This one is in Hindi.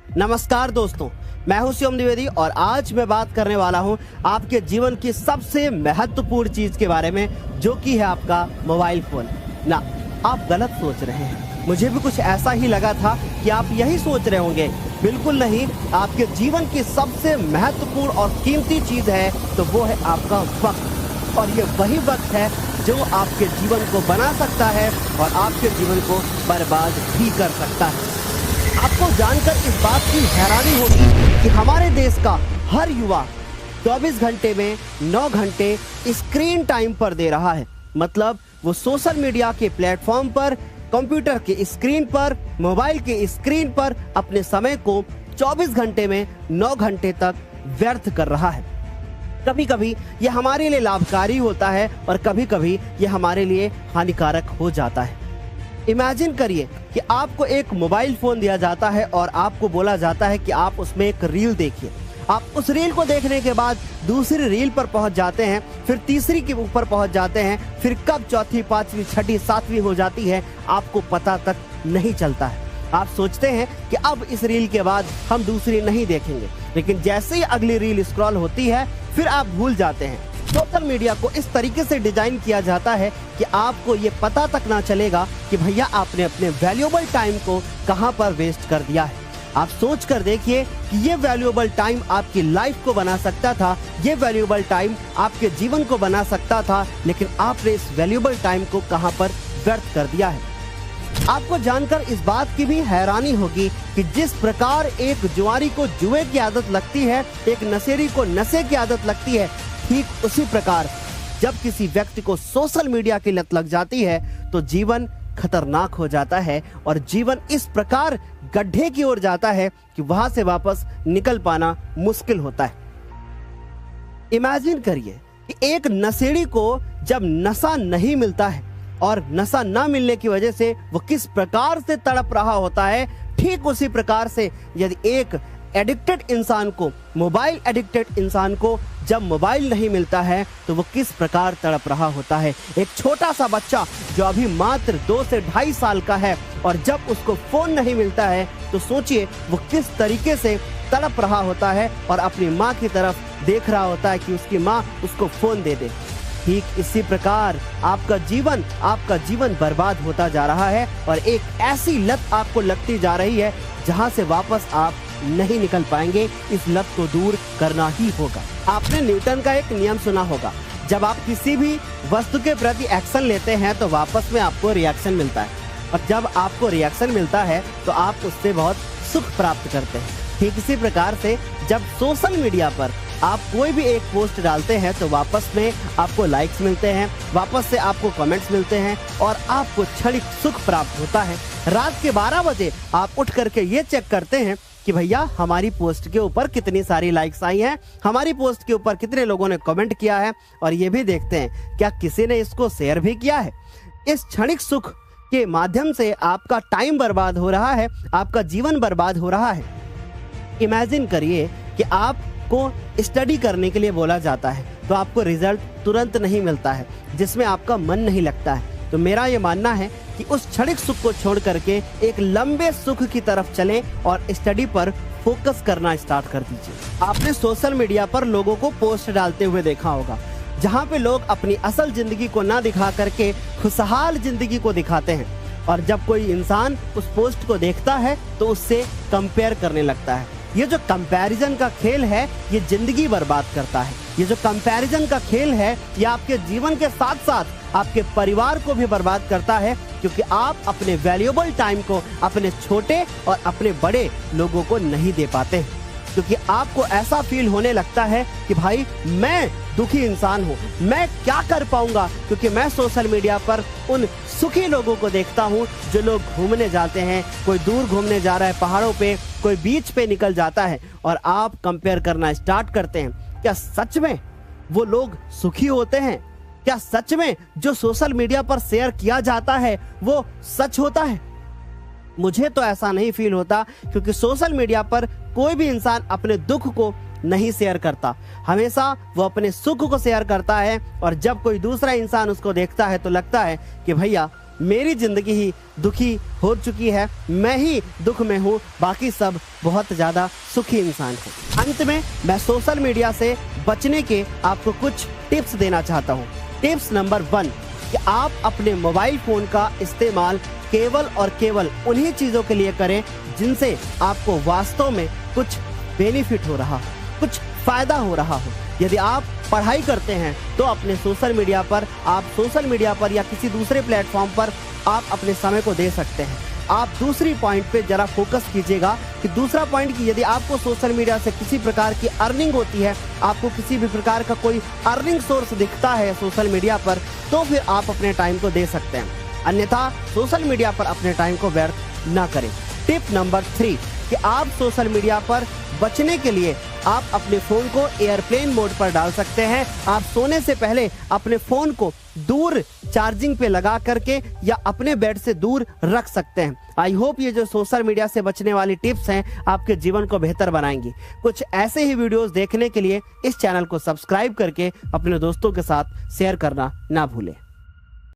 नमस्कार दोस्तों, मैं हूं शिवम द्विवेदी और आज मैं बात करने वाला हूं आपके जीवन की सबसे महत्वपूर्ण चीज के बारे में, जो कि है आपका मोबाइल फोन। ना, आप गलत सोच रहे हैं। मुझे भी कुछ ऐसा ही लगा था कि आप यही सोच रहे होंगे। बिल्कुल नहीं, आपके जीवन की सबसे महत्वपूर्ण और कीमती चीज है तो वो है आपका वक्त। और ये वही वक्त है जो आपके जीवन को बना सकता है और आपके जीवन को बर्बाद भी कर सकता है। आपको जानकर इस बात की हैरानी होगी कि हमारे देश का हर युवा 24 घंटे में 9 घंटे स्क्रीन टाइम पर दे रहा है। मतलब वो सोशल मीडिया के प्लेटफॉर्म पर, कंप्यूटर के स्क्रीन पर, मोबाइल के स्क्रीन पर अपने समय को 24 घंटे में 9 घंटे तक व्यर्थ कर रहा है। कभी कभी ये हमारे लिए लाभकारी होता है और कभी कभी ये हमारे लिए हानिकारक हो जाता है। इमेजिन करिए कि आपको एक मोबाइल फोन दिया जाता है और आपको बोला जाता है कि आप उसमें एक रील देखिए। आप उस रील को देखने के बाद दूसरी रील पर पहुंच जाते हैं, फिर तीसरी के ऊपर पहुंच जाते हैं, फिर कब चौथी, पांचवी, छठी, सातवीं हो जाती है आपको पता तक नहीं चलता है। आप सोचते हैं कि अब इस रील के बाद हम दूसरी नहीं देखेंगे, लेकिन जैसे ही अगली रील स्क्रॉल होती है फिर आप भूल जाते हैं। सोशल मीडिया को इस तरीके से डिजाइन किया जाता है कि आपको ये पता तक ना चलेगा कि भैया आपने अपने वैल्यूएबल टाइम को कहां पर वेस्ट कर दिया है। आप सोच कर देखिए कि ये वैल्यूएबल टाइम आपकी लाइफ को बना सकता था, ये वैल्यूएबल टाइम आपके जीवन को बना सकता था, लेकिन आपने इस वैल्यूएबल टाइम को कहां पर व्यर्थ कर दिया है। आपको जानकर इस बात की भी हैरानी होगी कि जिस प्रकार एक जुआरी को जुए की आदत लगती है, एक नशेड़ी को नशे की आदत लगती है, ठीक उसी प्रकार जब किसी व्यक्ति को सोशल मीडिया की लत लग जाती है तो जीवन खतरनाक हो जाता है और जीवन इस प्रकार गड्ढे की ओर जाता है कि वहां से वापस निकल पाना मुश्किल होता है। इमेजिन करिए कि एक नशेड़ी को जब नशा नहीं मिलता है और नशा ना मिलने की वजह से वो किस प्रकार से तड़प रहा होता है, ठीक उसी प्रकार से यदि एक एडिक्टेड इंसान को, मोबाइल एडिक्टेड इंसान को जब मोबाइल नहीं मिलता है तो वो किस प्रकार तड़प रहा होता है। एक छोटा सा बच्चा जो अभी मात्र 2 से 2.5 साल का है और जब उसको फोन नहीं मिलता है तो सोचिए वो किस तरीके से तड़प रहा होता है और अपनी माँ की तरफ देख रहा होता है कि उसकी माँ उसको फोन दे दे। ठीक इसी प्रकार आपका जीवन बर्बाद होता जा रहा है और एक ऐसी लत आपको लगती जा रही है जहां से वापस आप नहीं निकल पाएंगे। इस लत को दूर करना ही होगा। आपने न्यूटन का एक नियम सुना होगा, जब आप किसी भी वस्तु के प्रति एक्शन लेते हैं तो वापस में आपको रिएक्शन मिलता है और जब आपको रिएक्शन मिलता है तो आप उससे बहुत सुख प्राप्त करते हैं। ठीक इसी प्रकार से जब सोशल मीडिया पर आप कोई भी एक पोस्ट डालते हैं तो वापस में आपको लाइक्स मिलते हैं, वापस से आपको कमेंट्स मिलते हैं और आपको क्षणिक सुख प्राप्त होता है। रात के 12 बजे आप उठ करके ये चेक करते हैं कि भैया हमारी पोस्ट के ऊपर कितनी सारी लाइक्स आई हैं, हमारी पोस्ट के ऊपर कितने लोगों ने कमेंट किया है और ये भी देखते हैं क्या किसी ने इसको शेयर भी किया है। इस क्षणिक सुख के माध्यम से आपका टाइम बर्बाद हो रहा है, आपका जीवन बर्बाद हो रहा है। इमेजिन करिए कि आपको स्टडी करने के लिए बोला जाता है तो आपको रिजल्ट तुरंत नहीं मिलता है, जिसमें आपका मन नहीं लगता है। तो मेरा ये मानना है कि उस क्षणिक सुख को छोड़ करके एक लंबे सुख की तरफ चलें और स्टडी पर फोकस करना स्टार्ट कर दीजिए। आपने सोशल मीडिया पर लोगों को पोस्ट डालते हुए देखा होगा, जहां पे लोग अपनी असल जिंदगी को ना दिखा करके खुशहाल जिंदगी को दिखाते हैं और जब कोई इंसान उस पोस्ट को देखता है तो उससे कंपेयर करने लगता है। ये जो कंपैरिजन का खेल है ये जिंदगी बर्बाद करता है। ये जो कंपैरिजन का खेल है ये आपके जीवन के साथ साथ आपके परिवार को भी बर्बाद करता है, क्योंकि आप अपने वैल्यूएबल टाइम को अपने छोटे और अपने बड़े लोगों को नहीं दे पाते, क्योंकि आपको ऐसा फील होने लगता है कि भाई मैं दुखी इंसान हूँ, मैं क्या कर पाऊंगा, क्योंकि मैं सोशल मीडिया पर उन सुखी लोगों को देखता हूँ जो लोग घूमने जाते हैं, कोई दूर घूमने जा रहा है पहाड़ों पे, कोई बीच पे निकल जाता है और आप कंपेयर करना स्टार्ट करते हैं। क्या सच में वो लोग सुखी होते हैं? क्या सच में जो सोशल मीडिया पर शेयर किया जाता है वो सच होता है? मुझे तो ऐसा नहीं फील होता, क्योंकि सोशल मीडिया पर कोई भी इंसान अपने दुख को नहीं शेयर करता, हमेशा वो अपने सुख को शेयर करता है और जब कोई दूसरा इंसान उसको देखता है तो लगता है कि भैया मेरी जिंदगी ही दुखी हो चुकी है, मैं ही दुख में हूँ, बाकी सब बहुत ज़्यादा सुखी इंसान है। अंत में मैं सोशल मीडिया से बचने के आपको कुछ टिप्स देना चाहता हूँ। टिप्स नंबर 1 कि आप अपने मोबाइल फ़ोन का इस्तेमाल केवल और केवल उन्हीं चीज़ों के लिए करें जिनसे आपको वास्तव में कुछ बेनिफिट हो रहा हो, कुछ फ़ायदा हो रहा हो। यदि आप पढ़ाई करते हैं तो अपने सोशल मीडिया पर या किसी दूसरे प्लेटफॉर्म पर आप अपने समय को दे सकते हैं। आप दूसरी पॉइंट पे जरा फोकस कीजिएगा कि दूसरा पॉइंट कि यदि आपको सोशल मीडिया से किसी प्रकार की अर्निंग होती है, आपको किसी भी प्रकार का कोई अर्निंग सोर्स दिखता है सोशल मीडिया पर, तो फिर आप अपने टाइम को दे सकते हैं। अन्यथा सोशल मीडिया पर अपने टाइम को व्यर्थ ना करें। टिप नंबर 3 कि आप सोशल मीडिया पर बचने के लिए आप अपने फ़ोन को एयरप्लेन मोड पर डाल सकते हैं। आप सोने से पहले अपने फ़ोन को दूर चार्जिंग पे लगा करके या अपने बेड से दूर रख सकते हैं। आई होप ये जो सोशल मीडिया से बचने वाली टिप्स हैं आपके जीवन को बेहतर बनाएंगी। कुछ ऐसे ही वीडियोस देखने के लिए इस चैनल को सब्सक्राइब करके अपने दोस्तों के साथ शेयर करना ना भूलें।